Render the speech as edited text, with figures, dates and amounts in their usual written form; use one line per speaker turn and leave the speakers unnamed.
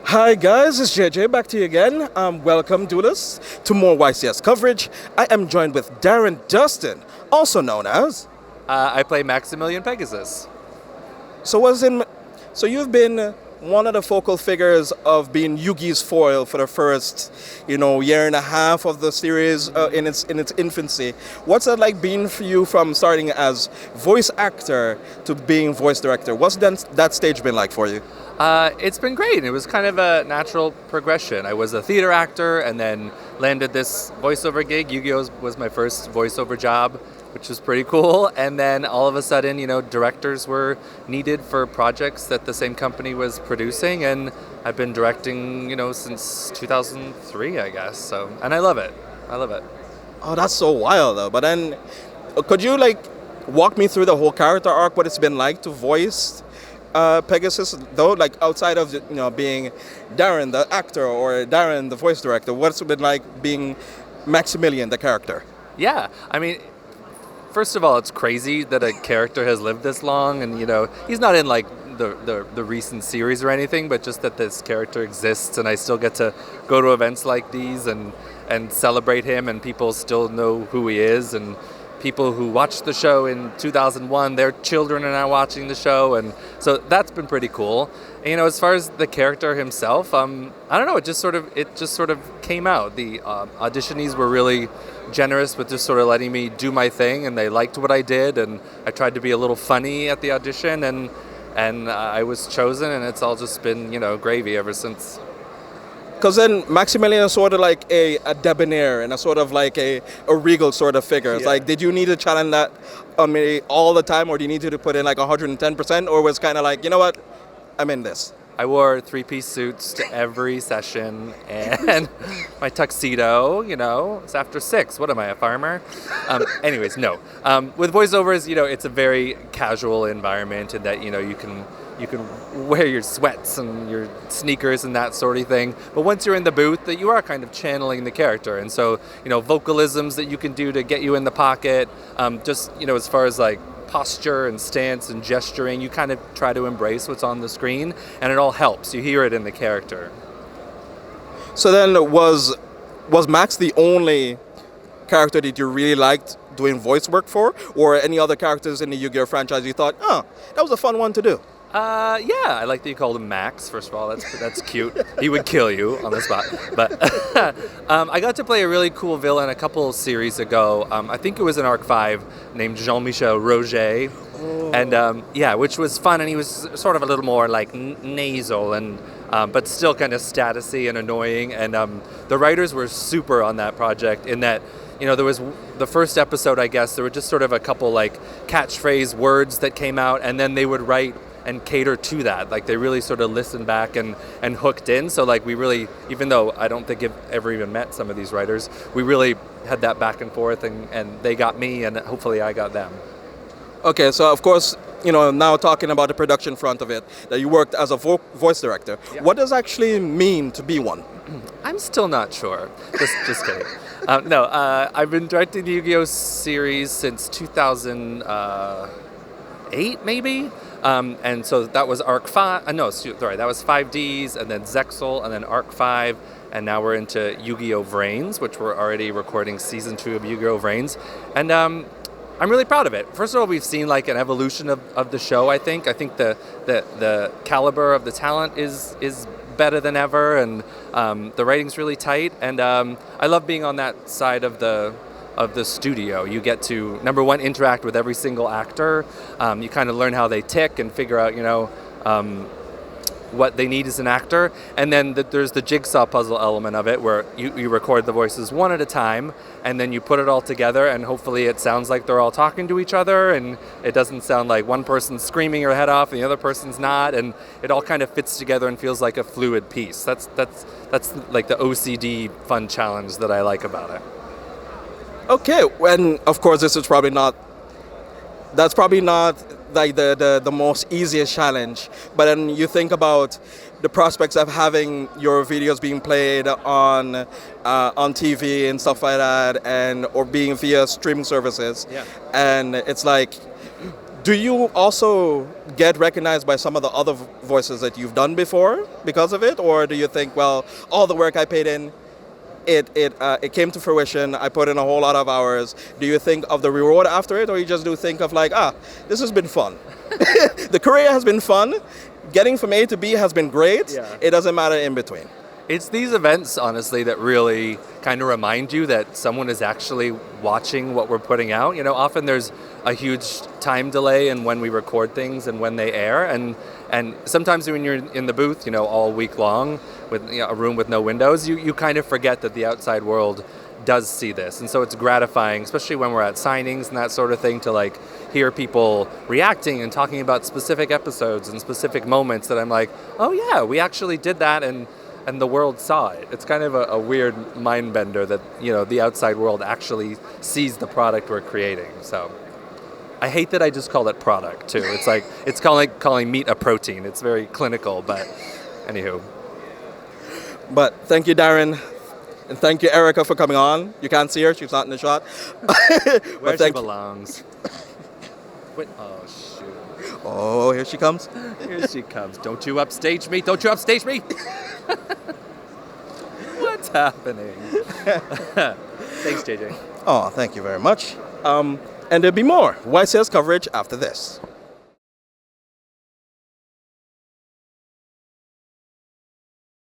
Hi guys, it's JJ back to you again. Welcome, duelists, to more YCS coverage. I am joined with Darren Dunstan, also known as.
I play Maximilian Pegasus.
So was in. So you've been one of the focal figures of being Yugi's foil for the first, year and a half of the series in its infancy. What's it like being for you from starting as voice actor to being voice director? What's that stage been like for you?
It's been great. It was kind of a natural progression. I was a theater actor and then landed this voiceover gig. Yu-Gi-Oh! Was my first voiceover job, which was pretty cool. And then all of a sudden, directors were needed for projects that the same company was producing. And I've been directing, since 2003, I guess. And I love it. I love it.
Oh, that's so wild, though. But then, could you walk me through the whole character arc? What it's been like to voice Pegasus, though, like outside of being Darren the actor or Darren the voice director? What's it been like being Maximilian the character?
Yeah, I mean, first of all, it's crazy that a character has lived this long, and he's not in the recent series or anything, but just that this character exists, and I still get to go to events like these and celebrate him, and people still know who he is, and people who watched the show in 2001, their children are now watching the show, and so that's been pretty cool. And, as far as the character himself, I don't know. It just sort of came out. The auditionees were really generous with just sort of letting me do my thing, and they liked what I did, and I tried to be a little funny at the audition, and I was chosen, and it's all just been gravy ever since.
Because then Maximilian is sort of like a debonair and a sort of like a regal sort of figure. It's
Yeah.
like, did you need to challenge that on me all the time, or do you need to put in like 110%, or was kind of like, you know what, I'm in this?
I wore three-piece suits to every session, and my tuxedo, it's after 6. What am I, a farmer? Anyways, no. With voiceovers, it's a very casual environment, and that, you can wear your sweats and your sneakers and that sort of thing. But once you're in the booth, that you are kind of channeling the character. And so, vocalisms that you can do to get you in the pocket, just, as far as like posture and stance and gesturing, you kind of try to embrace what's on the screen, and it all helps. You hear it in the character.
So then was Max the only character that you really liked doing voice work for, or any other characters in the Yu-Gi-Oh franchise you thought, oh, that was a fun one to do?
Yeah, I like that you called him Max. First of all, that's cute. He would kill you on the spot. But I got to play a really cool villain a couple series ago. I think it was in Arc 5, named Jean-Michel Roget. Oh. And which was fun. And he was sort of a little more like nasal, and but still kind of statusy and annoying. And the writers were super on that project in that, there was the first episode, I guess, there were just sort of a couple like catchphrase words that came out, and then they would write and cater to that. Like they really sort of listened back and hooked in. So like we really, even though I don't think I've ever even met some of these writers, we really had that back and forth, and they got me, and hopefully I got them.
Okay, so of course, now talking about the production front of it, that you worked as a voice director. Yeah. What does actually mean to be one?
I'm still not sure. Just kidding. No, I've been directing the Yu-Gi-Oh! Series since 2008, maybe. And so that was Arc 5. That was 5Ds, and then Zexal, and then Arc 5, and now we're into Yu-Gi-Oh! Vrains, which we're already recording Season 2 of Yu-Gi-Oh! Vrains. And I'm really proud of it. First of all, we've seen like an evolution of the show, I think. I think the caliber of the talent is better than ever, and the writing's really tight. And I love being on that side of the studio. You get to, number one, interact with every single actor. You kind of learn how they tick and figure out, what they need as an actor. And then there's the jigsaw puzzle element of it, where you record the voices one at a time, and then you put it all together, and hopefully it sounds like they're all talking to each other, and it doesn't sound like one person's screaming her head off and the other person's not, and it all kind of fits together and feels like a fluid piece. That's like the OCD fun challenge that I like about it.
Okay, and of course that's probably not like the most easiest challenge, but then you think about the prospects of having your videos being played on TV and stuff like that, or being via streaming services.
Yeah.
And it's like, Do you also get recognized by some of the other voices that you've done before because of it, or do you think, well, all the work I paid in, it came to fruition. I put in a whole lot of hours. Do you think of the reward after it, or you just do think of like, this has been fun. The career has been fun. Getting from A to B has been great.
Yeah.
It doesn't matter in between.
It's these events, honestly, that really kind of remind you that someone is actually watching what we're putting out. Often there's a huge time delay in when we record things and when they air, and sometimes when you're in the booth, all week long with a room with no windows, you kind of forget that the outside world does see this. And so it's gratifying, especially when we're at signings and that sort of thing, to like hear people reacting and talking about specific episodes and specific moments that I'm like, oh yeah, we actually did that, and the world saw it. It's kind of a weird mind bender that the outside world actually sees the product we're creating. So I hate that I just call it product too. It's like it's calling meat a protein. It's very clinical, but anywho.
But thank you, Darren, and thank you, Erica, for coming on. You can't see her; she's not in the shot.
Where she belongs. Wait, oh shoot!
Oh, here she comes.
Here she comes. Don't you upstage me! Don't you upstage me! What's happening? Thanks, JJ.
Oh, thank you very much. And there'll be more YCS coverage after this.